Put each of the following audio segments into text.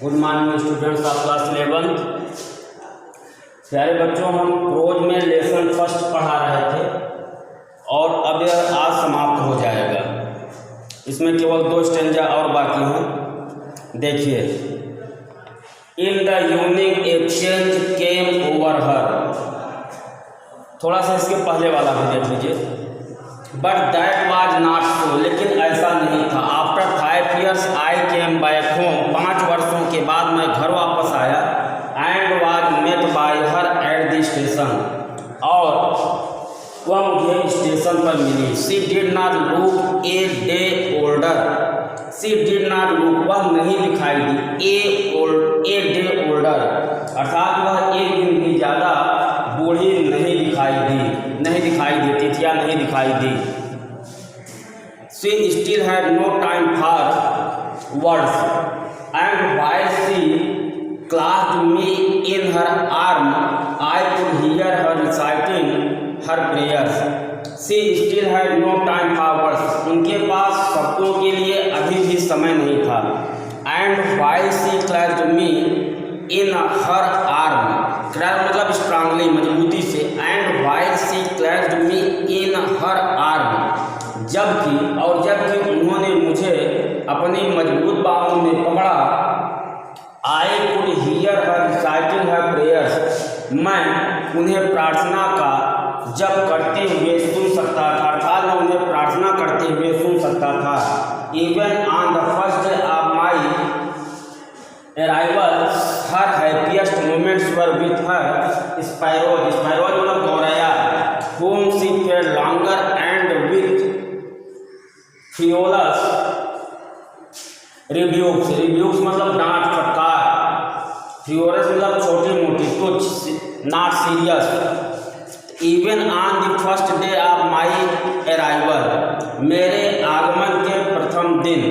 Good morning students of class 11। प्यारे बच्चों, हम रोज में लेसन फर्स्ट पढ़ा रहे थे और अब यह आज समाप्त हो जाएगा। इसमें केवल 2 स्टेंजा और बाकी हैं। देखिए, in the evening a change came over her. थोड़ा सा इसके पहले वाला भी देख लीजिए। But that was not so, लेकिन ऐसा नहीं था। After 5 years I came back home. 5 वर्षों के बाद मैं घर वापस आया। And was met by her at the station, और वह मुझे स्टेशन पर मिली। She did not look a day older. She did not look, वह नहीं दिखाई दी। ए डे ओल्डर, अर्थात वह एक दिन भी ज़्यादा बूढ़ी नहीं दिखाई देती थी या नहीं दिखाई दी। She still had no time for words, and while she clasped me in her arm, I could hear her reciting her prayers. She still had no time for words. उनके पास शब्दों के लिए अभी भी समय नहीं था। And while she clasped me in her arm, clasp मतलब strongly, मजबूती से। And while she clasped me in her arm, जबकि उन्होंने मुझे अपनी मजबूत बाहों में पकड़ा। I could hear her reciting her prayers, मैं उन्हें प्रार्थना का जप करते हुए सुन सकता था, अर्थात मैं उन्हें प्रार्थना करते हुए सुन सकता था। Even on the first day of my arrival, her happiest moments were with her sparrows मतलब गौरैया, whom she fed longer and with frivolous rebukes मतलब डांट फटकार। फ्रिवोलस मतलब छोटी मोटी, तुच्छ, not serious. Even on the first day of my arrival, मेरे आगमन के प्रथम दिन।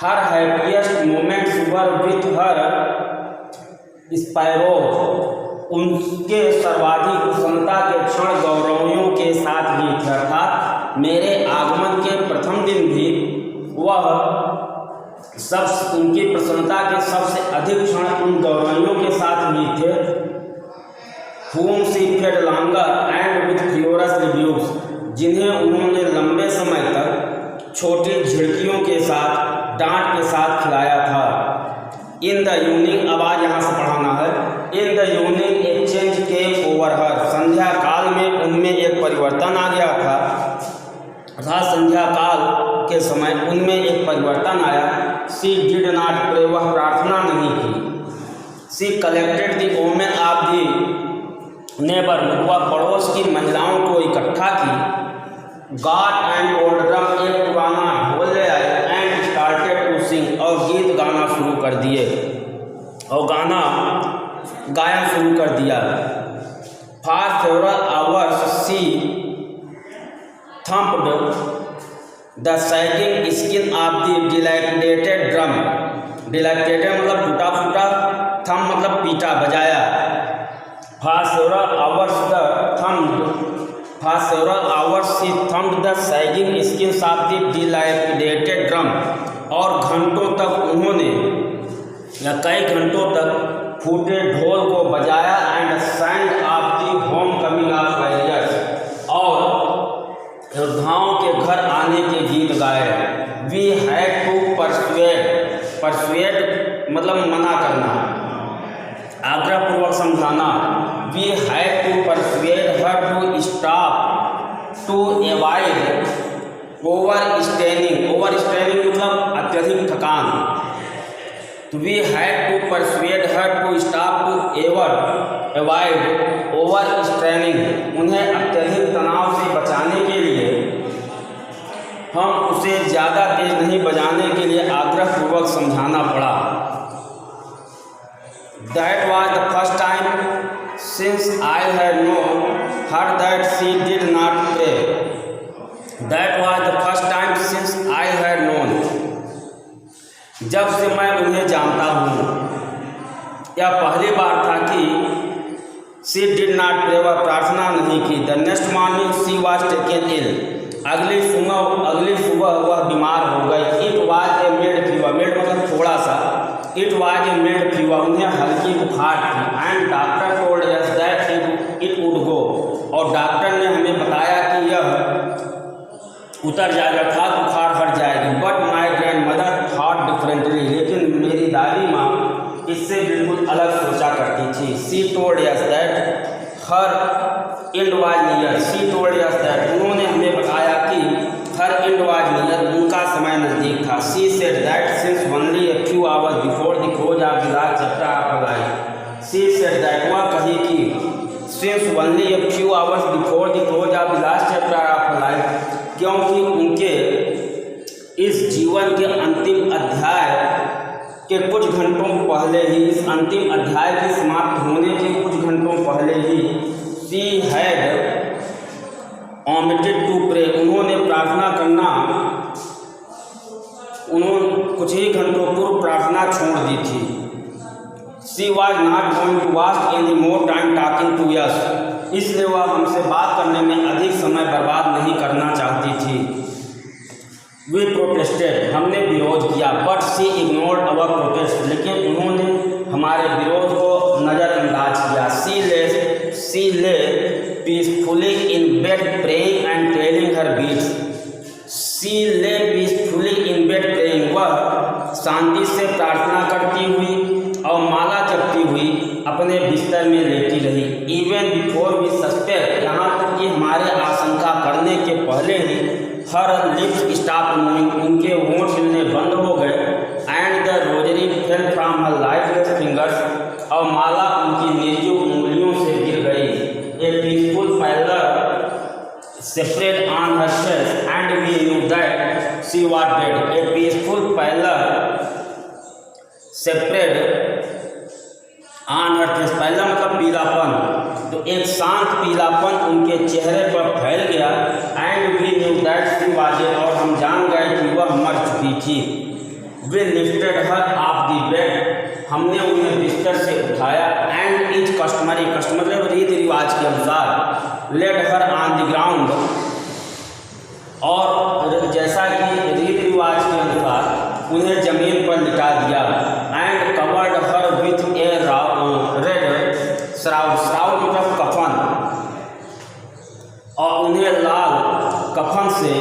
Her happiest moments were with her sparrow, उनके सर्वाधिक प्रसन्नता के क्षण गौरवियों के साथ ही थे। अर्थात मेरे आगमन के प्रथम दिन भी वह उनकी प्रसन्नता के सबसे अधिक क्षण उन गौरवियों के साथ ही थे। whom she fed longer and with frivolous rebukes, जिन्हें उन्होंने लंबे समय तक छोटी झिड़कियों के साथ, डांट के साथ खिलाया था। इन द इवनिंग, अब आज यहाँ से पढ़ाना है। In the evening a change came over her, संध्या काल में उनमें एक परिवर्तन आ गया था। अर्थात संध्या काल के समय उनमें एक परिवर्तन आया। सी डिड नॉट प्रे, वह प्रार्थना नहीं की। She collected the women of the neighbourhood, वह पड़ोस की महिलाओं को इकट्ठा की। गॉट एंड ओल्ड ड्रम, एक पुराना ढोल ले आए। एंड स्टार्टेड टू सिंग, और गीत गाना शुरू कर दिए, और गायन शुरू कर दिया। For several hours she thumped the sagging skin of the dilapidated drum. Dilapidated मतलब टूटा फूटा, thump मतलब पीटा, बजाया। For several hours she thumped the sagging skins of the dilapidated drum, और घंटों तक उन्होंने या कई घंटों तक फूटे ढोल को बजाया। And sang of the homecoming of warriors, और योद्धाओं के घर आने के गीत गाए। वी हैड टू परसुएड मतलब मना करना, आग्रहपूर्वक समझाना। We had to persuade her to stop to avoid overstraining मतलब अत्यधिक थकान। We had to persuade her to stop to avoid overstraining, उन्हें अत्यधिक तनाव से बचाने के लिए हम उसे ज़्यादा तेज नहीं बजाने के लिए आग्रहपूर्वक समझाना पड़ा। That was the first time since I had known her that she did not pray. That was the first time since I had known, जब से मैं उन्हें जानता हूँ, यह पहली बार था कि शी डिड नॉट प्रे, वह प्रार्थना नहीं की। The next morning she was taken ill, अगली सुबह वह बीमार हो गई। It was a mild fever, mild मतलब थोड़ा सा। इट वाज ए फीवर, उन्हें हल्की बुखार थी। And doctor told us that it would go, और डॉक्टर ने हमें बताया कि यह उतर जाएगा, था बुखार हट जाएगी। But my grand mother thought differently, लेकिन मेरी दादी माँ इससे बिल्कुल अलग सोचा करती थी। सी told us that her and was near, C told us that, उन्होंने हमें बताया कि हर एंड वाज नियर, उनका समय नज़दीक था। She said that since only a few hours before the close of the last chapter of life, she said that, वह कही कि since only a few hours before the close of the last chapter of life, क्योंकि उनके इस जीवन के अंतिम अध्याय के कुछ घंटों पहले ही, इस अंतिम अध्याय के समाप्त होने के कुछ घंटों पहले ही, she had omitted to pray, उन्होंने प्रार्थना करना, उन्होंने कुछ ही घंटों पूर्व प्रार्थना छोड़ दी थी। She was not going to waste any more time talking to us, इसलिए वह हमसे बात करने में अधिक समय बर्बाद नहीं करना चाहती थी। We protested, हमने विरोध किया। But she ignored our protest, लेकिन उन्होंने हमारे विरोध को नज़रअंदाज किया। She lay peacefully in bed praying and telling her beads. She lay peacefully in bed praying, वह शांति से प्रार्थना करती हुई और माला जपती हुई अपने बिस्तर में लेटी रही। Even before we suspect, यहाँ तक कि हमारे आशंका करने के पहले ही her lips stopped moving, उनके होंठ हिलने बंद हो गए। And the rosary fell from her lifeless fingers, और माला उनकी निर्जीव उंगलियों से गिर गई। A peaceful pallor spread on her chest, and we knew that she was dead. A peaceful pallor spread on her chest, पहला मतलब पीलापन, तो एक शांत पीलापन उनके चेहरे पर फैल गया। And we knew that she was dead, और हम जान गए कि वह मर चुकी थी। We lifted her off the bed, हमने उन्हें बिस्तर से उठाया। एंड इज कस्टमरी, मतलब रीति रिवाज के अनुसार, laid her on the ground, और जैसा कि रीति रिवाज के अनुसार उन्हें जमीन पर लिटा दिया। And covered her with A red shroud, shroud मतलब कफन, और उन्हें लाल कफन से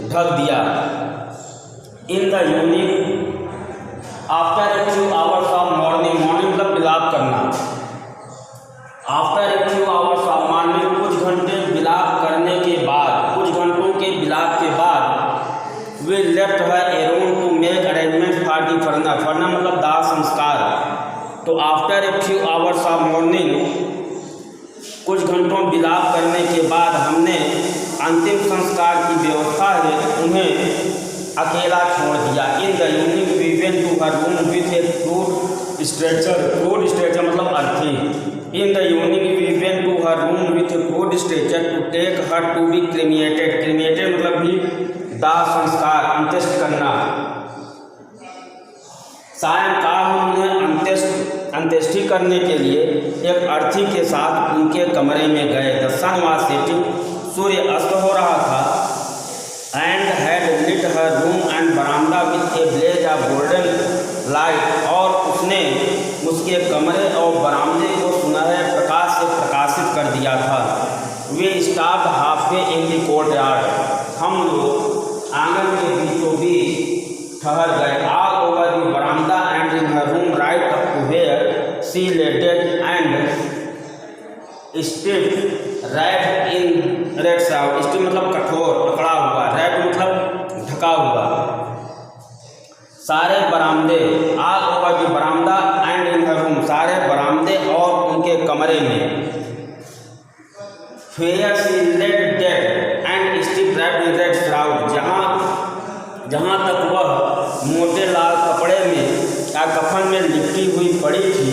ढक दिया। In the unique after a few hours of morning, morning मतलब विलाप करना। After a few hours of mourning, कुछ घंटे विलाप करने के बाद, कुछ घंटों के विलाप के बाद, they left her a room to make arrangement for the funeral, funeral मतलब दाह संस्कार। तो after a few hours of mourning, कुछ घंटों विलाप करने के बाद हमने अंतिम संस्कार की व्यवस्था है उन्हें अकेला छोड़ दिया। In the evening we went to her room with a crude stretcher, crude stretcher मतलब अर्थी। In the evening we went to her room with a crude stretcher to take her to be cremated, cremated मतलब भी दाह संस्कार, अंत्येष्ट करना। सायंकाल हम उन्हें अंत्येष्टि करने के लिए एक अर्थी के साथ उनके कमरे में गए। द सन वाज सेटिंग, सूर्य अस्त हो रहा था। And had lit her room and बरामदा with a blaze of golden light, और उसने उसके कमरे और बरामदे को सुनहरे प्रकाश से प्रकाशित कर दिया था। They stopped halfway in the courtyard, हम लोग आंगन के बीचों बीच ठहर गए। ऑल ओवर द बरामदा and in her room right up to where she lay dead and stiff wrapped in red shroud, stiff मतलब कठोर, पकड़ा हुआ, wrapped मतलब ढका हुआ। सारे बरामदे, ऑल ओवर द बरामदा एंड इन हर रूम, सारे बरामदे और उनके कमरे में। where she lay dead and stiff wrapped in red shroud, जहाँ तक वह मोटे लाल कपड़े में या कफन में लिपटी हुई पड़ी थी।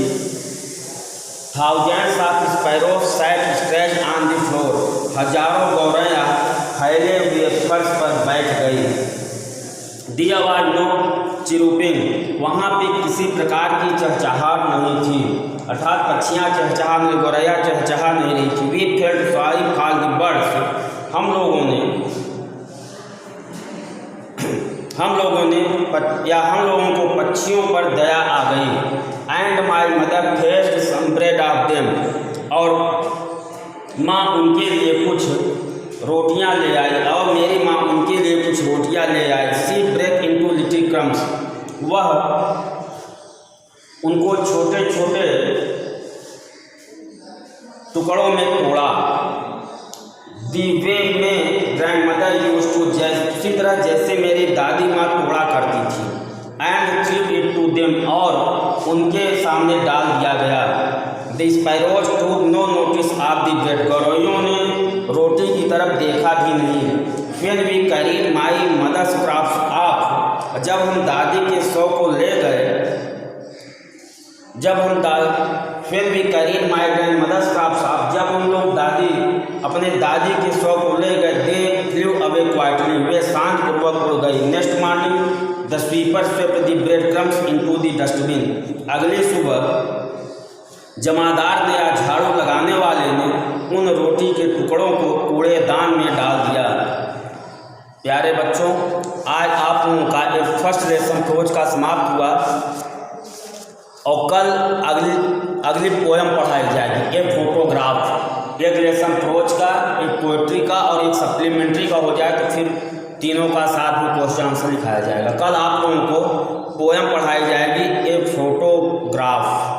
Thousands of sparrows sat stretched on the floor, हजारों गौरैया फैले हुए फर्श पर बैठ गई। दिया वाज नो चिरूपिंग, वहाँ पे किसी प्रकार की चहचहाहट नहीं थी, अर्थात पक्षियाँ चहचहा नहीं, गौरैया चहचहा नहीं रही थी। We felt sorry for the birds, हम लोगों ने हम लोगों को पक्षियों पर दया आ गई। And my mother faced some bread of them, और माँ उनके लिए कुछ रोटियां ले आई, और मेरी माँ उनके लिए कुछ रोटियां ले आई। सी ब्रेक इनटू लिटिल क्रम्स, वह उनको छोटे छोटे टुकड़ों में तोड़ा। दी वे में ग्रैंडमदर यूज्ड टू, उसी तरह जैसे मेरी दादी माँ तोड़ा करती थी। And threw it to them, और उनके सामने डाल दिया गया। The sparrows took no notice of the bread, गौरैयों ने रोटी की तरफ देखा भी नहीं। When we carried my mother's crops off, जब हम दादी के शौ को ले गए, फिर भी carried my grandmother's crops off, जब हम लोग अपने दादी के शौ को ले गए, दे फ्लू अवे क्वाइटली, वे शांत पूर्वक उड़ गई। Next morning the sweeper swept the bread crumbs into the dustbin, अगली सुबह जमादार ने या झाड़ू लगाने वाले ने उन रोटी के टुकड़ों को कूड़ेदान में डाल दिया। प्यारे बच्चों, आज आप लोगों का एक फर्स्ट लेसन प्रोज का समाप्त हुआ, और कल अगली पोएम पढ़ाई जाएगी। एक फोटोग्राफ, एक लेसन प्रोज का, एक पोएट्री का और एक सप्लीमेंट्री का हो जाए तो फिर तीनों का साथ में क्वेश्चन आंसर लिखाया जाएगा। कल आप लोगों को पोएम पढ़ाई जाएगी, एक फोटोग्राफ।